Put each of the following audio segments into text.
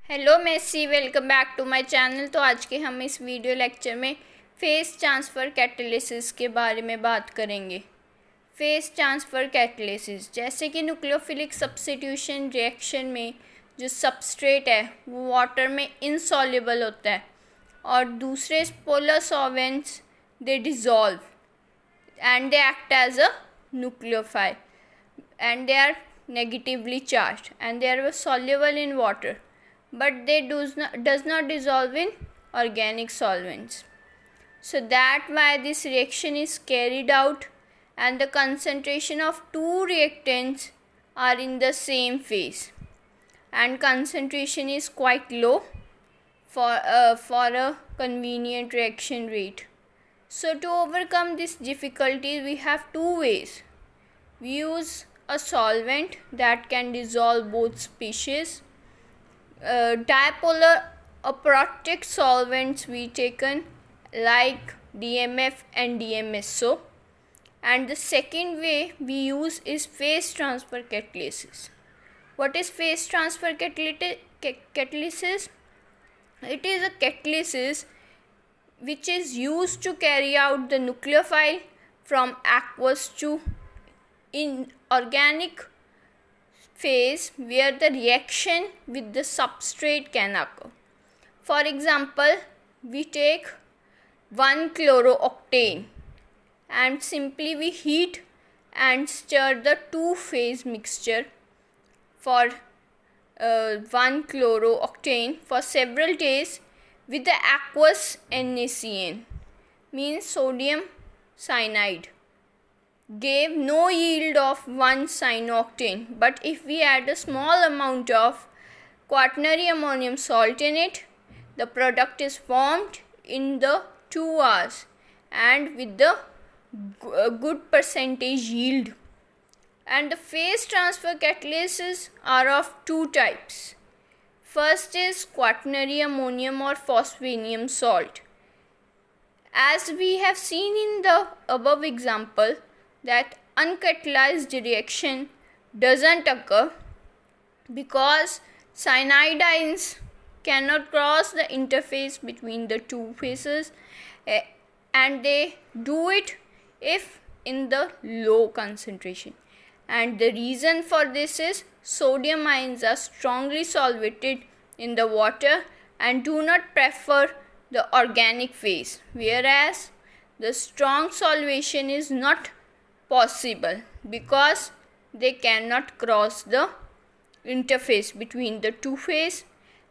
Hello मेसी, welcome back to my channel. तो आज के हम इस वीडियो लेक्चर में फेस ट्रांसफ़र कैटालिसिस के बारे में बात करेंगे। फेस ट्रांसफ़र कैटालिसिस जैसे कि न्यूक्लियोफिलिक सब्स्टिट्यूशन रिएक्शन में जो सबस्ट्रेट है वो वाटर में इनसॉल्युबल होता है और दूसरे polar solvents they dissolve and they act as a nucleophile and they are negatively charged and they are soluble in water, but they does not dissolve in organic solvents. So that why this reaction is carried out and the concentration of two reactants are in the same phase and concentration is quite low for a convenient reaction rate. So to overcome this difficulty, we have two ways. We use a solvent that can dissolve both species. Dipolar aprotic solvents we taken like DMF and DMSO. And the second way we use is phase transfer catalysis. What is phase transfer catalysis? It is a catalysis which is used to carry out the nucleophile from aqueous to inorganic phase where the reaction with the substrate can occur. For example, we take 1-chlorooctane and simply we heat and stir the two-phase mixture for 1-chlorooctane for several days with the aqueous NaCN, means sodium cyanide, gave no yield of 1-cyanooctane, but if we add a small amount of quaternary ammonium salt in it, the product is formed in the 2 hours and with the good percentage yield. And the phase transfer catalyses are of two types. First is quaternary ammonium or phosphanium salt. As we have seen in the above example that uncatalyzed reaction doesn't occur because cyanide ions cannot cross the interface between the two phases and they do it if in the low concentration. And the reason for this is sodium ions are strongly solvated in the water and do not prefer the organic phase, whereas the strong solvation is not possible because they cannot cross the interface between the two phase,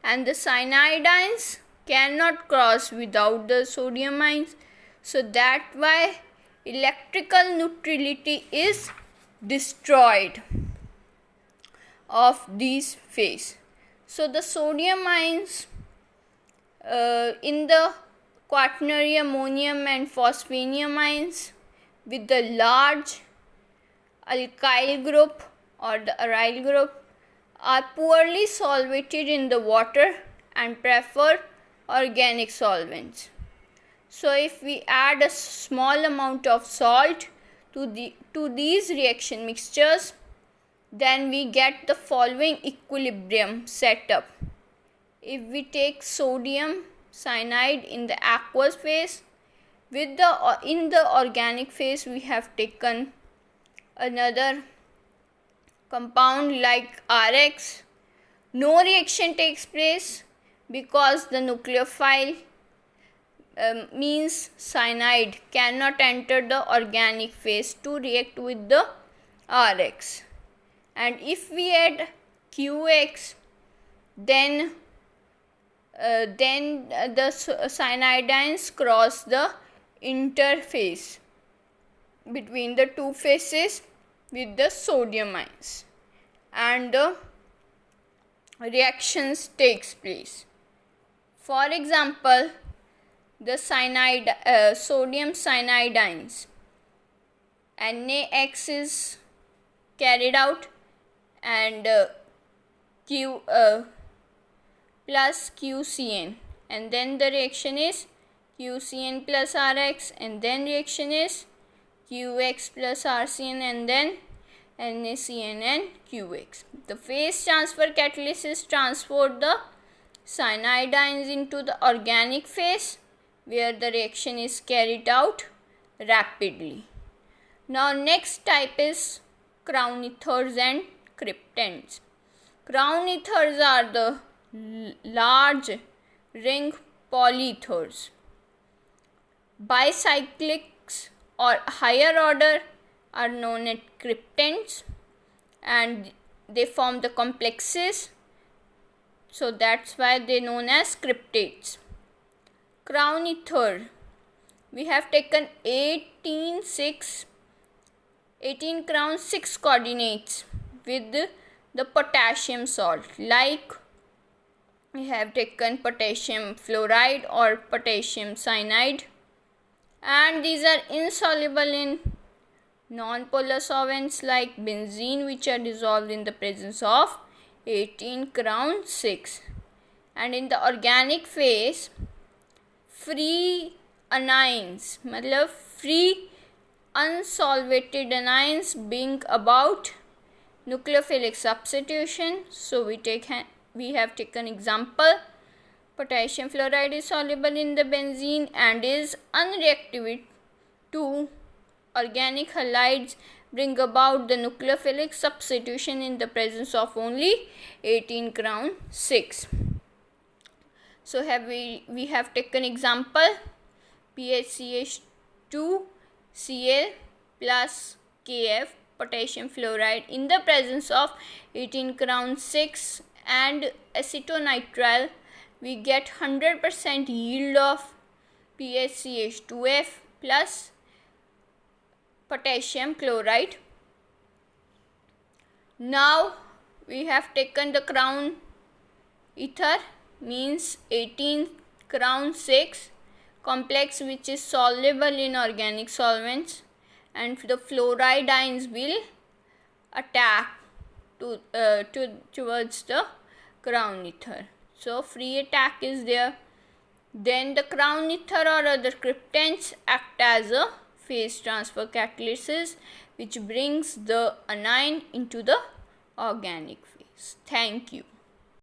and the cyanide ions cannot cross without the sodium ions. So that why electrical neutrality is destroyed of these phase. So the sodium ions in the quaternary ammonium and phosphanium ions with the large alkyl group or the aryl group are poorly solvated in the water and prefer organic solvents. So if we add a small amount of salt to these reaction mixtures, then we get the following equilibrium setup. If we take sodium cyanide in the aqueous phase, in the organic phase we have taken another compound like RX, no reaction takes place because the nucleophile means cyanide cannot enter the organic phase to react with the RX. And if we add QX, then the cyanide ions cross the interface between the two phases with the sodium ions and the reactions takes place. For example, the sodium cyanide ions, NaX is carried out and Q plus QCN, and then the reaction is QCN plus RX, and then reaction is QX plus RCN, and then NaCN and QX. The phase transfer catalysis transport the cyanide ions into the organic phase, where the reaction is carried out rapidly. Now next type is crown ethers and cryptants. Crown ethers are the large ring polyethers. Bicyclics or higher order are known as cryptants, and they form the complexes, so that's why they are known as cryptates. Crown ether, we have taken 18 crown 6 coordinates with the potassium salt, like we have taken potassium fluoride or potassium cyanide, and these are insoluble in non-polar solvents like benzene, which are dissolved in the presence of 18 crown 6. And in the organic phase, free anions, मतलब free unsolvated anions bring about nucleophilic substitution. So we have taken example. Potassium fluoride is soluble in the benzene and is unreactive to organic halides, bring about the nucleophilic substitution in the presence of only 18 crown 6. So we have taken example PHCH2Cl plus Kf potassium fluoride in the presence of 18 crown 6 and acetonitrile. We get 100% yield of PHCH2F plus potassium chloride. Now we have taken the crown ether, means 18 crown 6 complex, which is soluble in organic solvents, and the fluoride ions will attack towards the crown ether. So free attack is there. Then the crown ether or other cryptants act as a phase transfer catalysis, which brings the anion into the organic phase. Thank you.